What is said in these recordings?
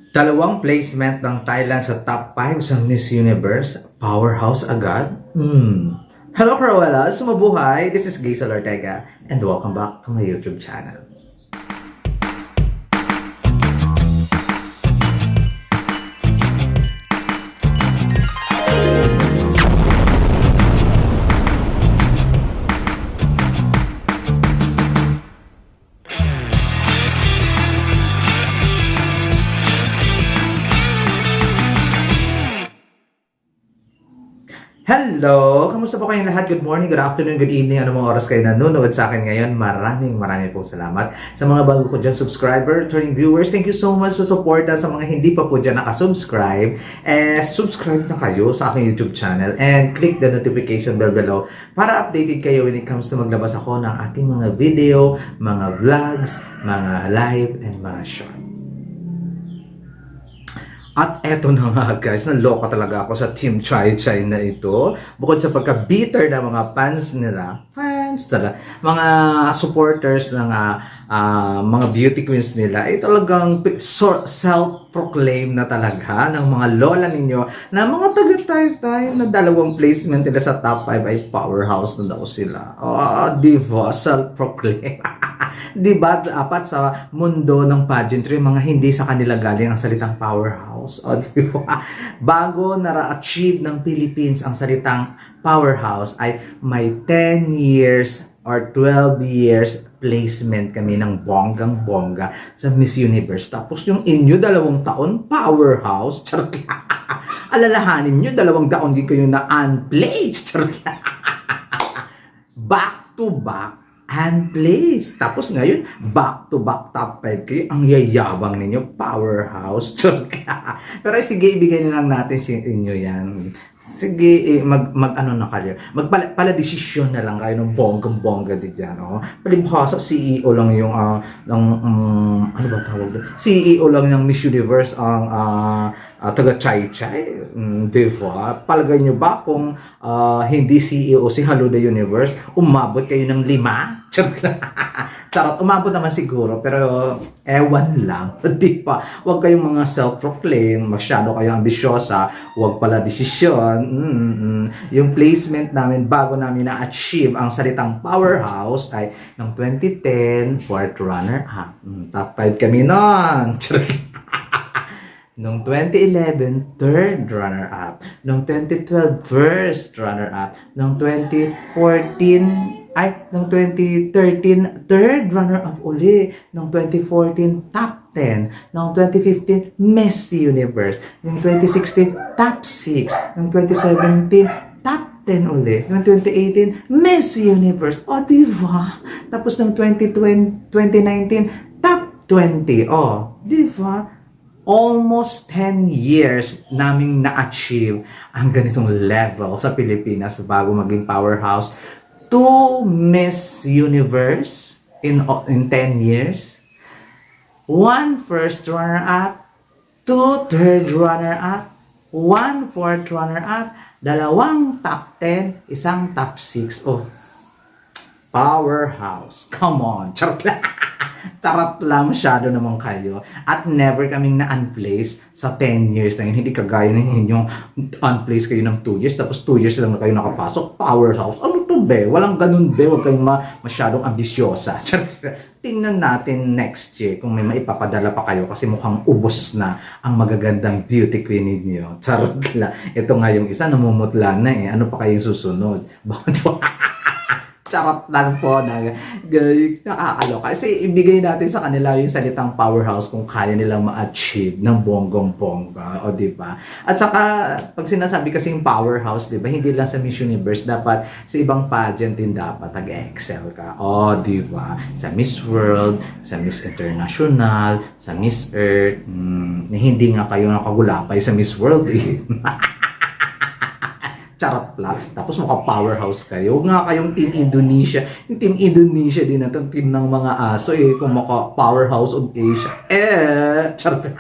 Dalawang placement ng Thailand sa top 5 sa Miss Universe. Powerhouse agad? Hello, Cruella! Sumabuhay! This is Gaysel Ortega and welcome back to my YouTube channel. Hello! Kamusta po kayong lahat? Good morning, good afternoon, good evening. Ano mga oras kayo nanonood sa akin ngayon? Maraming pong salamat. Sa mga bago ko dyan subscriber, returning viewers, thank you so much sa suporta. Sa mga hindi pa po dyan nakasubscribe, subscribe na kayo sa aking YouTube channel and click the notification bell below para updated kayo when it comes to maglabas ako ng aking mga video, mga vlogs, mga live, and mga short. At eto na nga guys, naloka talaga ako sa Team Chai Chai na ito. Bukod sa pagka-bitter na mga fans talaga, mga supporters ng mga beauty queens nila, ay talagang self-proclaim na talaga ng mga lola ninyo na mga taga-Taytay na dalawang placement nila sa top 5 ay powerhouse na daw sila. Diba? Self-proclaim. Diba? Dapat sa mundo ng pageantry, mga hindi sa kanila galing ang salitang powerhouse. Diba? Bago na-achieve ng Philippines ang salitang powerhouse ay may 10 years or 12 years placement kami ng bonggang-bongga sa Miss Universe. Tapos yung inyo 2 taon, powerhouse. Alalahanin nyo, 2 taon din kayo na unplaced. Back to back and place. Tapos ngayon, back-to-back top 5 kayo. Ang yayabang ninyo, powerhouse. Pero sige, ibigay na lang natin sa inyo yan. Sige, mag-ano na kayo. Pala-desisyon na lang kayo ng bonggang-bongga di dyan. Palibhasa, CEO lang yung, ano ba tawag doon? CEO lang ng Miss Universe ang taga-Chai-Chai. Diba? Palagay nyo ba kung hindi CEO si Hello the Universe, umabot kayo ng 5? Charot, umabot naman siguro, pero ewan lang. Diba? Huwag kayong mga self-proclaim, masyado kayong ambisyosa, huwag pala desisyon. Yung placement namin bago namin na-achieve ang salitang powerhouse ay ng 2010, 4th runner-up. Top 5 kami nun. Noong 2011, 3rd runner-up. Noong 2012, 1st runner-up. Noong 2013, 3rd runner-up uli. Noong 2014, top 10. Noong 2015, Miss Universe. Noong 2016, top 6. Noong 2017, top 10 uli. Noong 2018, Miss Universe. Diba? Tapos noong 2019, top 20. Diba? Almost 10 years naming na-achieve ang ganitong level sa Pilipinas bago maging powerhouse. 2 Miss Universe in 10 years. 1 first runner-up. 2 third runner-up. 1 fourth runner-up. 2 top 10. 1 top 6. Powerhouse. Come on. Charot lang, masyado naman kayo. At never kaming na-unplace sa 10 years na yun. Hindi kagaya ng inyong unplace kayo ng 2 years, tapos 2 years lang na kayo nakapasok. Powerhouse. Ano to be? Walang ganun be. Huwag kayong masyadong ambisyosa. Tingnan natin next year kung may maipapadala pa kayo kasi mukhang ubos na ang magagandang beauty queen ninyo. Charot lang. Ito nga yung isa, namumutla na eh. Ano pa kayong susunod? Bakit charot lang po na nakakaloka. Kasi ibigay natin sa kanila yung salitang powerhouse kung kaya nilang ma-achieve ng bonggong-bongga. Diba? At saka, pag sinasabi kasing powerhouse, diba, hindi lang sa Miss Universe, dapat sa ibang pageant din dapat nag-excel ka. Diba? Sa Miss World, sa Miss International, sa Miss Earth, hindi nga kayo nakagulapay sa Miss World eh. Charot lang. Tapos maka-powerhouse kayo. Huwag nga kayong Team Indonesia. Yung Team Indonesia din na team ng mga aso kung maka-powerhouse of Asia. Charot.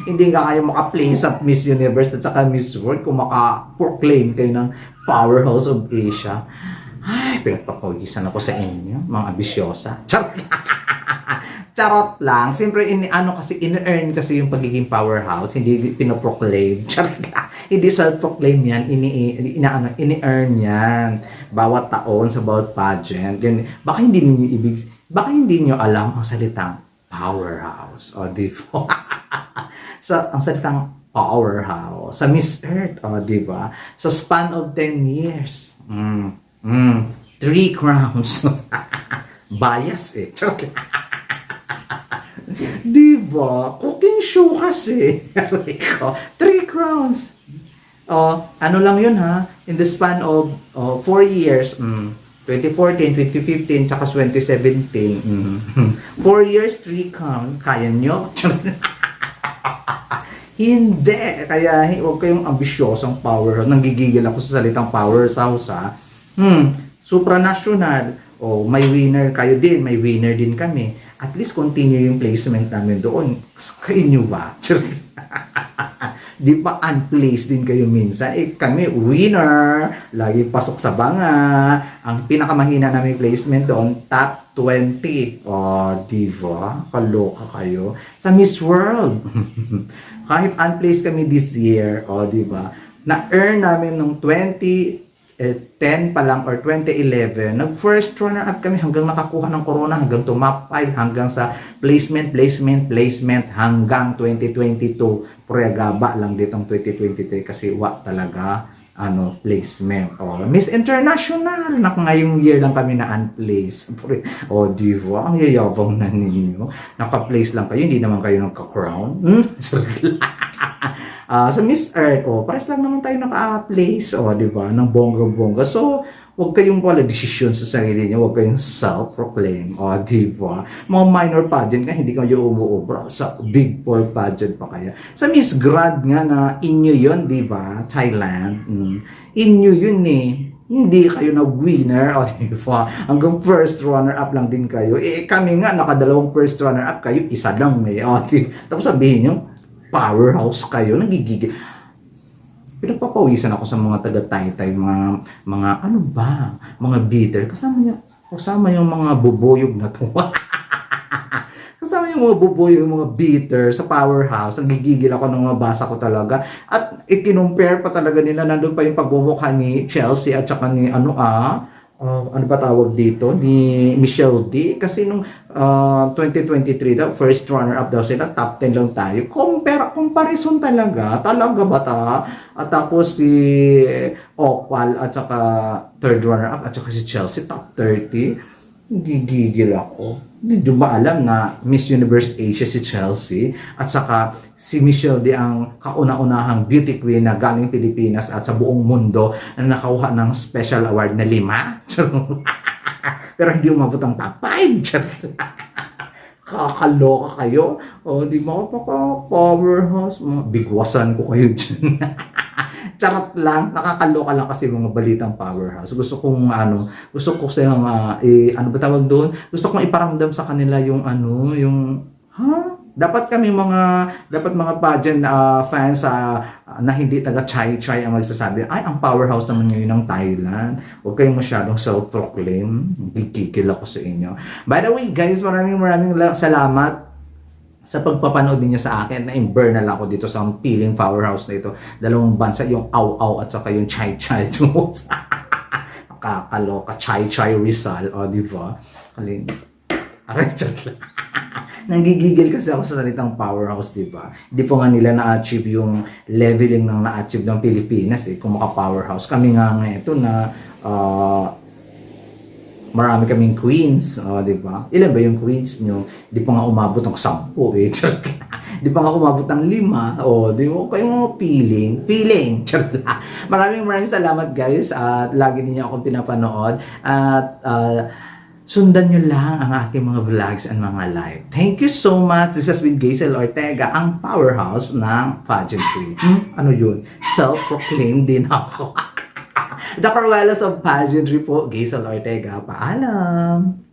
Hindi nga kayo maka-play sa Miss Universe at saka Miss World kung maka-proclaim kayo ng powerhouse of Asia. Ay, pinagpapawisan ako sa inyo, mga ambisyosa. Charot. Charot lang. Siyempre, in-earn kasi yung pagiging powerhouse. Hindi pinoproclaim. Charot lang. Hindi self-proclaim yan. Ini-earn yan. Bawat taon sa bawat pageant. Yan. Baka hindi niyo alam ang salitang powerhouse. O, di ba? Ang salitang powerhouse. Sa Miss Earth, o, di ba? Sa span of 10 years. 3 crowns. Bias eh. Okay. Diba? Cooking show kasi. 3 crowns. Ano lang yun ha? In the span of 4 years. 2014, 2015, tsaka 2017. 4 years, 3 crowns. Kaya nyo? Hindi. Kaya huwag kayong ambisyosong powerhouse. Nanggigigil ako sa salitang powerhouse ha. Supranational. May winner kayo din, may winner din kami. At least continue yung placement namin doon. Sa inyo ba? Di ba unplaced din kayo minsan? Kami winner, lagi pasok sa banga. Ang pinakamahina namin placement doon, top 20. Di ba? Kaloka kayo. Sa Miss World. Kahit unplaced kami this year, di ba? Na-earn namin nung 10 pa lang or 2011, nag-first runner-up kami hanggang nakakuha ng corona, hanggang to map 5, hanggang sa placement, hanggang 2022. Puragaba lang ditong 2023 kasi talaga, placement. Miss International, ngayong year lang kami na unplaced. Diva, ang yayabang na ninyo. Naka-place lang kayo, hindi naman kayo nagka-crown. Sa Miss Earth, pares lang naman tayo naka-place, di ba, ng bongga-bongga. So, huwag kayong wala desisyon sa sarili niyo, huwag kayong self-proclaim, di ba? Mga minor pageant ka, hindi kayo umuubra. Sa big four pageant pa kaya. Sa Miss Grand nga na inyo yun, di ba? Thailand. Inyo yun eh. Hindi kayo na-winner, di ba? Hanggang first runner-up lang din kayo. Kami nga, nakadalawang first runner-up kayo, isa lang may, Tapos sabihin nyo, powerhouse kayo, nagigigil. Pinagpapawisan ako sa mga taga-Taytay, mga ano ba, mga bitter. Kasama yung mga bubuyog na to. Kasama yung mga bubuyog, mga bitter sa powerhouse. Nagigigil ako nung mabasa ko talaga. At ikinumpare pa talaga nila, nandun pa yung pagbubukha ni Chelsea at saka ni ano ba tawag dito, ni Michelle D. Kasi nung 2023 daw, first runner-up daw sila, top 10 lang tayo. Comparison talaga ba ta? At tapos si Opal at saka third runner-up at saka si Chelsea, top 30. Gigigil ako. Hindi ba alam na Miss Universe Asia si Chelsea at saka si Michelle D ang kauna-unahang beauty queen na galing Pilipinas at sa buong mundo na nakakuha ng special award na 5. Pero hindi umabot ang top 5. Kakaloka kayo. Di ba powerhouse? Bigwasan ko kayo dyan. Charot lang, nakakaloka lang kasi mga balitang powerhouse. Gusto ko silang ano ba tawag doon? Gusto kong iparamdam sa kanila yung dapat mga pageant fans na hindi taga chai ang magsasabi, ay ang powerhouse naman ngayon ng Thailand. Huwag kayong masyadong self-proclaim. Gigigil ako sa inyo. By the way, guys, maraming salamat sa pagpapanood niyo sa akin. Na-imburn na lang ako dito sa piling powerhouse na ito. Dalawang bansa, yung Au at saka yung Chai. Nakakaloka, Chai Rizal, di ba? Nanggigigil kasi ako sa salitang powerhouse, di ba? Hindi po nga nila na-achieve yung leveling ng na-achieve ng Pilipinas kung maka-powerhouse. Kami nga ito na marami kaming queens, di ba? Ilan ba yung queens nyo? Di pa nga umabot ng 10, Di pa nga umabot ng 5, di ba? Kayo mga feeling. Maraming salamat, guys. At lagi niyo akong pinapanood. At sundan nyo lang ang aking mga vlogs and mga live. Thank you so much. This has been Gazel Ortega, ang powerhouse ng pageantry. Ano yun? Self-proclaimed din ako. The Corwelas of Pageantry po, Gazel Ortega. Paalam!